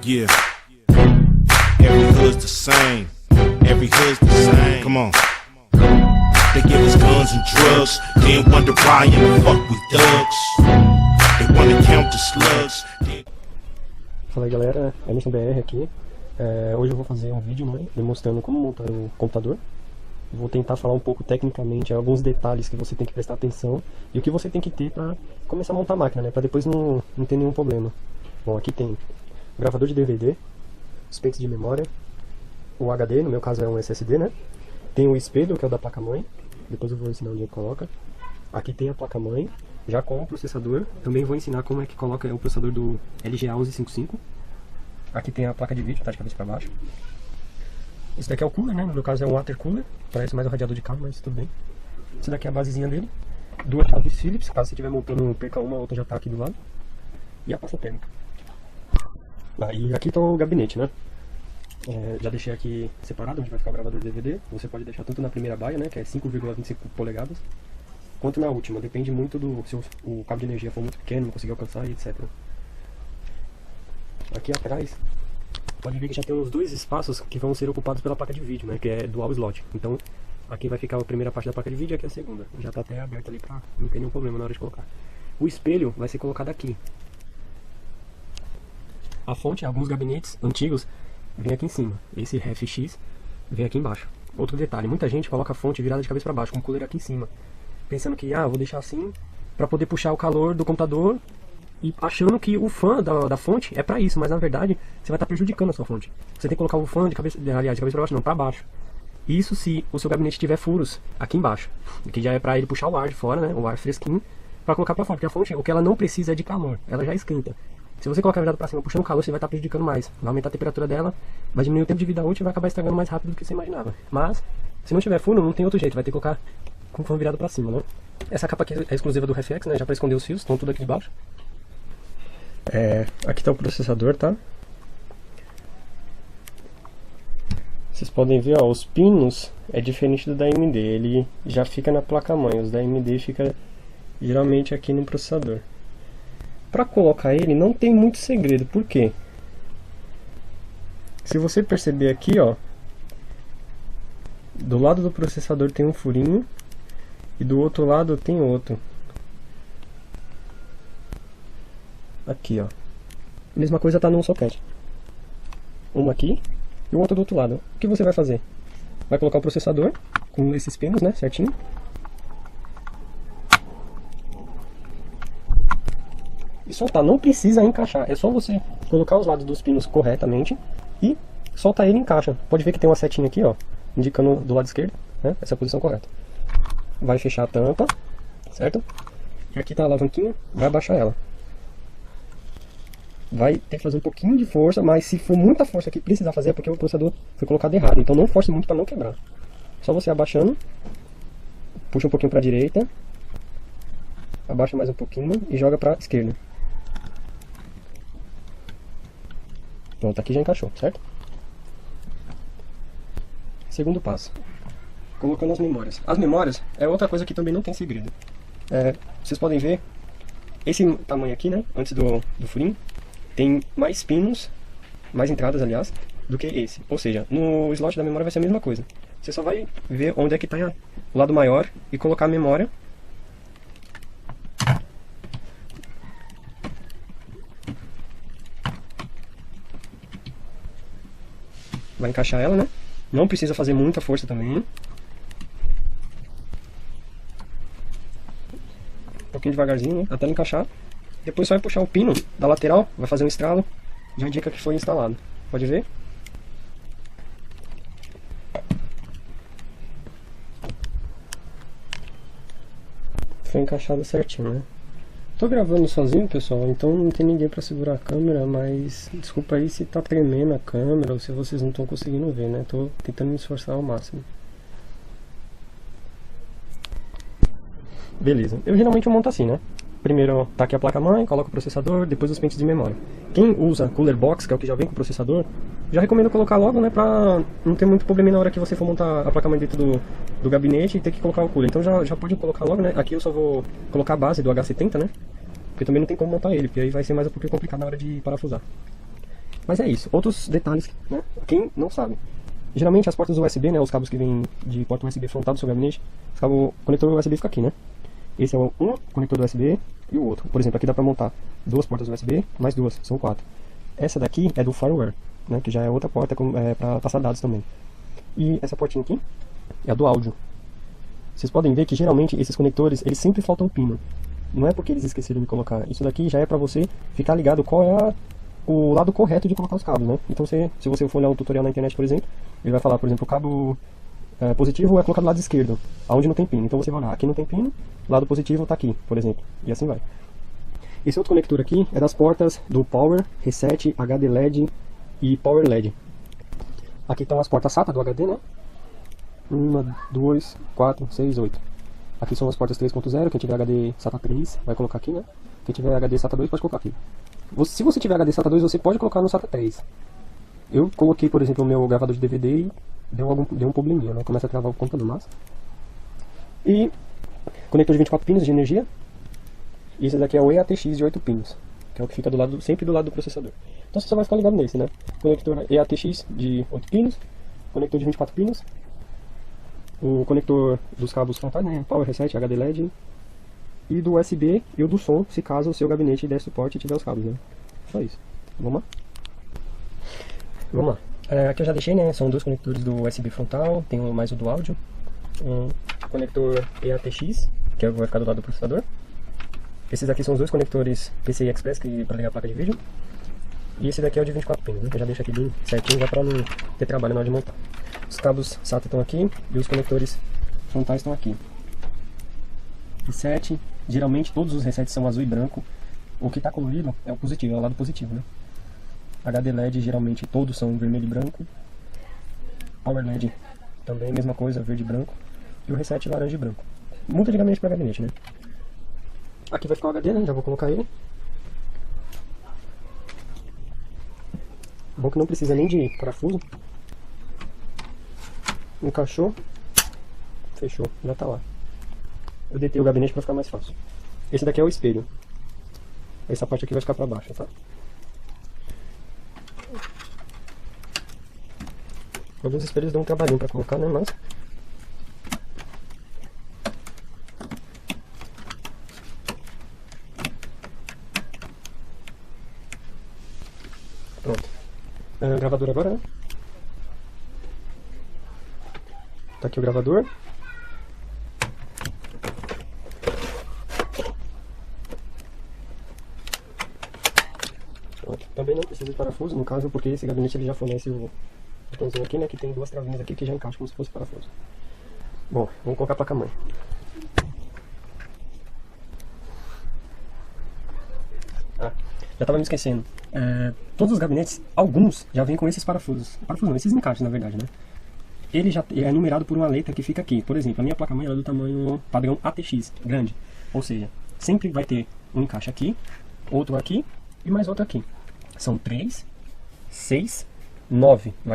Yeah. Every hood's the same. Every hood's the same. Come on. They give us guns and drugs, then wonder why in the fuck we thugs. They wanna count the slugs. Fala aí galera, Emerson BR aqui. Hoje eu vou fazer um vídeo, né, demonstrando como montar o computador. Vou tentar falar um pouco tecnicamente alguns detalhes que você tem que prestar atenção e o que você tem que ter para começar a montar a máquina, né, para depois não ter nenhum problema. Bom, aqui tem o gravador de DVD, os pentes de memória, o HD, no meu caso é um SSD, né? Tem o espelho, que é o da placa-mãe, depois eu vou ensinar onde é que coloca. Aqui tem a placa-mãe, já com o processador, também vou ensinar como é que coloca o processador do LGA 1155. Aqui tem a placa de vídeo, tá de cabeça para baixo. Esse daqui é o cooler, né? No meu caso é um water cooler, parece mais um radiador de carro, mas tudo bem. Esse daqui é a basezinha dele. Duas chaves Phillips, caso você estiver montando um PK1, a outra já tá aqui do lado. E a pasta térmica. E aqui tá o gabinete, né? Já deixei aqui separado onde vai ficar o gravador de DVD. Você pode deixar tanto na primeira baia, né, que é 5,25 polegadas, quanto na última. Depende muito do se o cabo de energia for muito pequeno, não conseguir alcançar e etc. Aqui atrás, pode ver que já tem uns dois espaços que vão ser ocupados pela placa de vídeo, né, que é dual slot. Então, aqui vai ficar a primeira parte da placa de vídeo e aqui a segunda. Já está até aberto ali para não ter nenhum problema na hora de colocar. O espelho vai ser colocado aqui. A fonte, alguns gabinetes antigos, vem aqui em cima. Esse RFX vem aqui embaixo. Outro detalhe, muita gente coloca a fonte virada de cabeça para baixo, com o cooler aqui em cima, pensando que, vou deixar assim para poder puxar o calor do computador e achando que o fan da fonte é para isso, mas na verdade você vai estar prejudicando a sua fonte. Você tem que colocar o fan de cabeça para baixo, não, para baixo. Isso se o seu gabinete tiver furos aqui embaixo, que já é para ele puxar o ar de fora, né, o ar fresquinho, para colocar para fora, porque a fonte, o que ela não precisa é de calor, ela já esquenta. Se você colocar virado para cima puxando calor, você vai estar prejudicando mais. Vai aumentar a temperatura dela, vai diminuir o tempo de vida útil e vai acabar estragando mais rápido do que você imaginava. Mas, se não tiver furo, não tem outro jeito, vai ter que colocar com o fã virado para cima, né? Essa capa aqui é exclusiva do RFX, né? Já para esconder os fios, estão tudo aqui debaixo. Aqui está o processador, tá? Vocês podem ver, ó, os pinos é diferente do da AMD, ele já fica na placa-mãe, os da AMD fica geralmente aqui no processador. Para colocar ele não tem muito segredo, por quê? Se você perceber aqui, ó, do lado do processador tem um furinho e do outro lado tem outro. Aqui, ó. Mesma coisa tá num soquete. Uma aqui e o outro do outro lado. O que você vai fazer? Vai colocar o processador com esses pinos, né, certinho. E soltar, não precisa encaixar, é só você colocar os lados dos pinos corretamente e soltar ele e encaixa. Pode ver que tem uma setinha aqui, ó, indicando do lado esquerdo, né, essa é a posição correta. Vai fechar a tampa, certo? E aqui tá a alavanquinha, vai abaixar ela. Vai ter que fazer um pouquinho de força, mas se for muita força que precisar fazer é porque o processador foi colocado errado. Então não force muito para não quebrar. Só você abaixando, puxa um pouquinho para a direita, abaixa mais um pouquinho e joga para a esquerda. Pronto, aqui já encaixou, certo? Segundo passo, colocando as memórias. As memórias é outra coisa que também não tem segredo. Vocês podem ver, esse tamanho aqui, né, antes do furinho, tem mais pinos, mais entradas, aliás, do que esse. Ou seja, no slot da memória vai ser a mesma coisa. Você só vai ver onde é que está o lado maior e colocar a memória. Vai encaixar ela, né? Não precisa fazer muita força também. Um pouquinho devagarzinho, né? Até encaixar. Depois só vai puxar o pino da lateral, vai fazer um estralo, já indica que foi instalado. Pode ver? Foi encaixado certinho, né? Tô gravando sozinho, pessoal, então não tem ninguém pra segurar a câmera, mas desculpa aí se tá tremendo a câmera ou se vocês não estão conseguindo ver, né? Tô tentando me esforçar ao máximo. Beleza, eu geralmente monto assim, né? Primeiro tá aqui a placa-mãe, coloco o processador, depois os pentes de memória. Quem usa Cooler Box, que é o que já vem com o processador, já recomendo colocar logo, né, pra não ter muito problema na hora que você for montar a placa-mãe dentro do gabinete e ter que colocar o cooler. Então já pode colocar logo, né? Aqui eu só vou colocar a base do H70, né? Porque também não tem como montar ele, porque aí vai ser mais um pouquinho complicado na hora de parafusar. Mas é isso. Outros detalhes, né? Quem não sabe. Geralmente as portas USB, né? Os cabos que vêm de porta USB frontal do seu gabinete, o conector USB fica aqui, né? Esse é um conector do USB e o outro. Por exemplo, aqui dá pra montar 2 portas USB, mais 2, são 4. Essa daqui é do firmware, né? Que já é outra porta para passar dados também. E essa portinha aqui é a do áudio. Vocês podem ver que geralmente esses conectores, eles sempre faltam pino. Não é porque eles esqueceram de colocar. Isso daqui já é pra você ficar ligado qual é o lado correto de colocar os cabos, né? Então se você for olhar um tutorial na internet, por exemplo, ele vai falar, por exemplo, o cabo positivo é colocado do lado esquerdo, aonde não tem pino. Então você vai olhar, aqui não tem pino, lado positivo tá aqui, por exemplo. E assim vai. Esse outro conector aqui é das portas do Power, Reset, HD LED e Power LED. Aqui estão as portas SATA do HD, né? 1, 2, 4, 6, 8. Aqui são as portas 3.0, quem tiver HD SATA 3 vai colocar aqui, né? Quem tiver HD SATA 2 pode colocar aqui. Se você tiver HD SATA 2, você pode colocar no SATA 3. Eu coloquei, por exemplo, o meu gravador de DVD e deu um probleminha, né? Começa a travar o computador, mas... E conector de 24 pinos de energia. E esse daqui é o EATX de 8 pinos, que é o que fica sempre do lado do processador. Então você só vai ficar ligado nesse, né? Conector EATX de 8 pinos, conector de 24 pinos, o conector dos cabos frontais, né? Power, Reset, HD LED, e do USB e o do som, se caso o seu gabinete der suporte e tiver os cabos, né? Só isso. Vamos lá? Vamos lá. Aqui eu já deixei, né? São 2 conectores do USB frontal, tem mais o do áudio, um conector EATX, que vai ficar do lado do processador. Esses aqui são os 2 conectores PCI Express para ligar a placa de vídeo. E esse daqui é o de 24 pinos, né? Eu já deixo aqui bem certinho, já para não ter trabalho na hora de montar. Os cabos SATA estão aqui e os conectores frontais estão aqui. Reset, geralmente todos os resets são azul e branco. O que está colorido é o positivo, é o lado positivo, né? HD LED geralmente todos são vermelho e branco. Power LED também, mesma coisa, verde e branco. E o reset laranja e branco. Muda de gabinete para gabinete, né? Aqui vai ficar o HD, né? Já vou colocar ele. Bom que não precisa nem de parafuso. Encaixou. Fechou, já tá lá. Eu deitei o gabinete para ficar mais fácil. Esse daqui é o espelho. Essa parte aqui vai ficar para baixo, tá? Alguns espelhos dão um trabalhinho para colocar, né? Mas... Pronto. Gravador agora, né? Tá aqui o gravador. Pronto. Também não precisa de parafuso, no caso, porque esse gabinete ele já fornece o botãozinho aqui, né? Que tem 2 travinhas aqui que já encaixam como se fosse parafuso. Bom, vamos colocar a placa-mãe. Já estava me esquecendo. Todos os gabinetes, alguns já vêm com esses parafusos. Parafusos não, esses encaixes na verdade, né? Ele já é numerado por uma letra que fica aqui. Por exemplo, a minha placa-mãe é do tamanho padrão ATX, grande. Ou seja, sempre vai ter um encaixe aqui, outro aqui e mais outro aqui. São 3, 6, 9. Na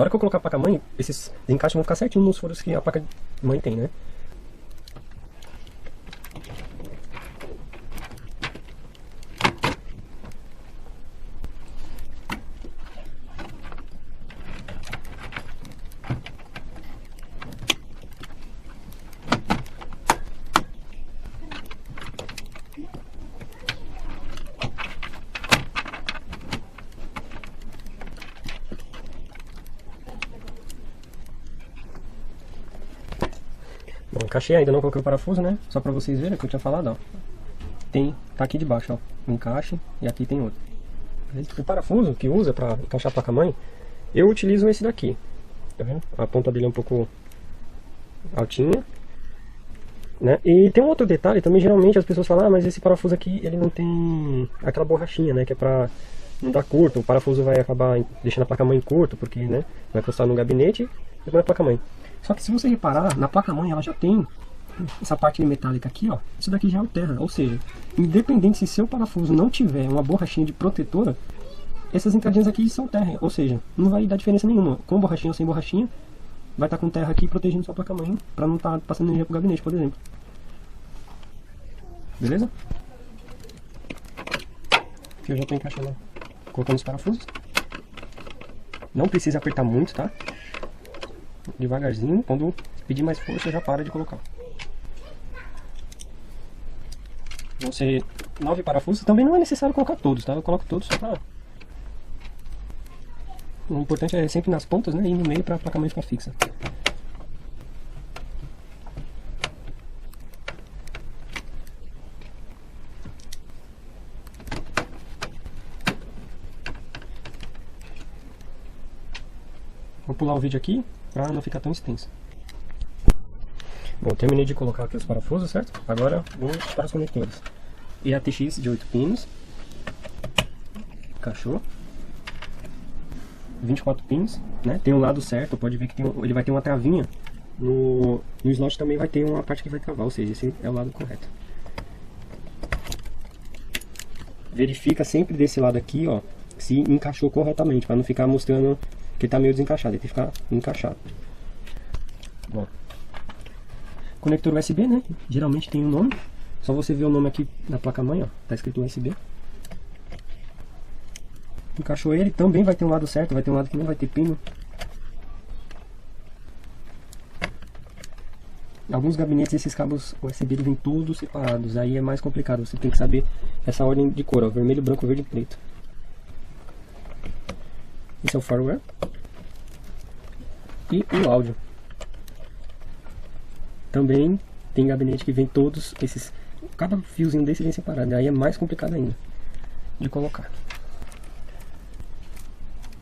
hora que eu colocar a placa-mãe, esses encaixes vão ficar certinho nos furos que a placa-mãe tem, né? Bom, encaixei, ainda não coloquei o parafuso, né? Só pra vocês verem o que eu tinha falado, ó. Tá aqui debaixo, ó, um encaixe e aqui tem outro. O parafuso que usa pra encaixar a placa-mãe, eu utilizo esse daqui. Tá vendo? A ponta dele é um pouco altinha, né? E tem um outro detalhe também, geralmente as pessoas falam, mas esse parafuso aqui, ele não tem aquela borrachinha, né? Que é pra não dar curto, o parafuso vai acabar deixando a placa-mãe curto, porque, né? Vai encostar no gabinete e vai na placa-mãe. Só que se você reparar, na placa-mãe ela já tem essa parte metálica aqui, ó. Isso daqui já é o terra, ou seja, independente se seu parafuso não tiver uma borrachinha de protetora, essas entradinhas aqui são terra, ou seja, não vai dar diferença nenhuma. Com borrachinha ou sem borrachinha, vai estar com terra aqui protegendo sua placa-mãe, para não estar passando energia pro gabinete, por exemplo. Beleza? Aqui eu já estou encaixando, colocando os parafusos. Não precisa apertar muito, tá? Devagarzinho, quando pedir mais força já para de colocar. Vão ser 9 parafusos, também não é necessário colocar todos, tá? Eu coloco todos só pra... O importante é sempre nas pontas, né? E no meio pra placa mãe ficar fixa. Vou pular o vídeo aqui pra não ficar tão extenso. Bom, terminei de colocar aqui os parafusos, certo? Agora vamos para os conectores. EATX de 8 pinos. Encaixou. 24 pinos, né? Tem um lado certo, pode ver que ele vai ter uma travinha. No slot também vai ter uma parte que vai travar, ou seja, esse é o lado correto. Verifica sempre desse lado aqui, ó, se encaixou corretamente, para não ficar mostrando que tá meio desencaixado, ele tem que ficar encaixado. Bom, conector USB, né? Geralmente tem um nome. Só você ver o nome aqui na placa-mãe, ó. Tá escrito USB. Encaixou ele, também vai ter um lado certo, vai ter um lado que não vai ter pino. Alguns gabinetes, esses cabos USB vêm todos separados, aí é mais complicado. Você tem que saber essa ordem de cor, ó. Vermelho, branco, verde e preto. Esse é o firmware. E o áudio. Também tem gabinete que vem todos esses... Cada fiozinho desse vem separado, aí é mais complicado ainda de colocar.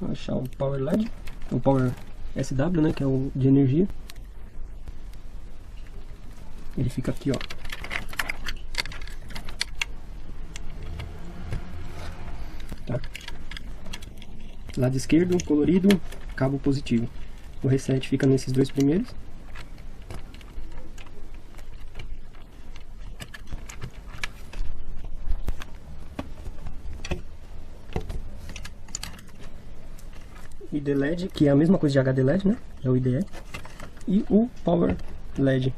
Vou achar o Power LED, o Power SW, né, que é o de energia. Ele fica aqui, ó. Tá? Lado esquerdo, colorido, cabo positivo. O reset fica nesses dois primeiros. ID LED, que é a mesma coisa de HD LED, né? É o IDE. E o Power LED.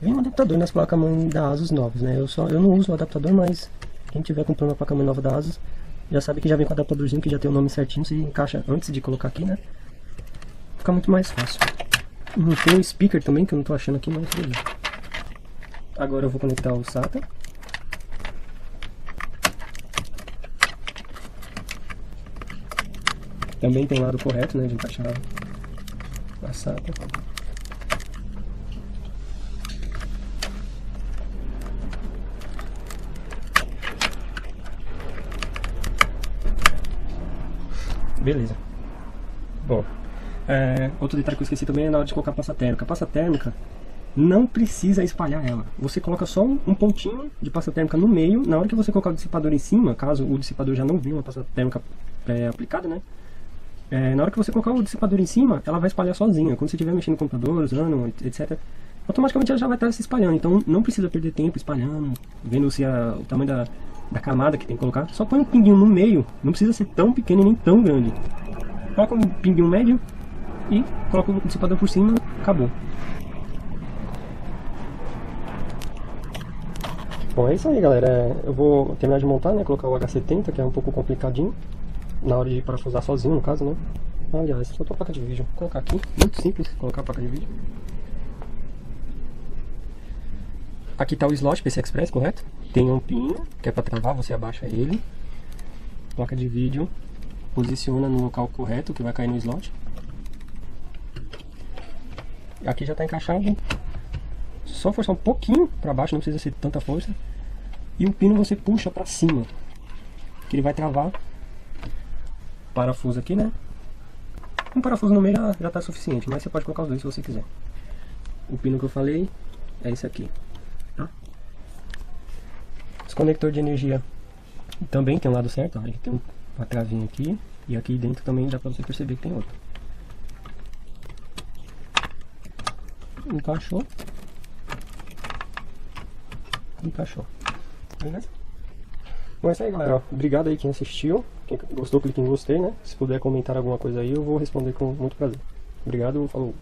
Vem um adaptador nas placas-mãe da ASUS novas, né? Eu não uso o adaptador, mas quem tiver comprando uma placa-mãe nova da ASUS já sabe que já vem com o adaptadorzinho, que já tem o nome certinho, você encaixa antes de colocar aqui, né? Fica muito mais fácil. Tem um speaker também, que eu não tô achando aqui, mas beleza. Agora eu vou conectar o SATA. Também tem o lado correto, né, de encaixar a SATA. Beleza. Bom, outro detalhe que eu esqueci também é na hora de colocar a pasta térmica. A pasta térmica não precisa espalhar ela. Você coloca só um pontinho de pasta térmica no meio. Na hora que você colocar o dissipador em cima, caso o dissipador já não venha uma pasta térmica aplicada, né? Na hora que você colocar o dissipador em cima, ela vai espalhar sozinha. Quando você estiver mexendo no computador, usando, etc., automaticamente ela já vai estar se espalhando. Então não precisa perder tempo espalhando, vendo se o tamanho da camada que tem que colocar. Só põe um pinguinho no meio, não precisa ser tão pequeno e nem tão grande. Coloca um pinguinho médio e coloca o dissipador por cima, acabou. Bom, é isso aí, galera. Eu vou terminar de montar, né? Colocar o H70, que é um pouco complicadinho na hora de parafusar sozinho, no caso, né? Aliás, faltou a placa de vídeo. Vou colocar aqui, muito simples colocar a placa de vídeo. Aqui está o slot PCI Express, correto? Tem um pino, que é para travar, você abaixa ele. Placa de vídeo, posiciona no local correto, que vai cair no slot. Aqui já está encaixado. Só forçar um pouquinho para baixo, não precisa ser tanta força. E o pino você puxa para cima, que ele vai travar. Parafuso aqui, né? Um parafuso no meio já tá suficiente, mas você pode colocar os dois se você quiser. O pino que eu falei é esse aqui, tá? Os conectores de energia também tem um lado certo, ó. Ele tem uma travinha aqui, e aqui dentro também dá pra você perceber que tem outro. Encaixou. Encaixou. Beleza? Bom, é isso aí, galera. Obrigado aí quem assistiu. Quem gostou, clique em gostei, né? Se puder comentar alguma coisa aí, eu vou responder com muito prazer. Obrigado, falou.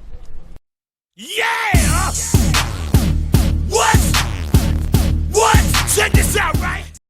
Yeah! What? Check this out, right?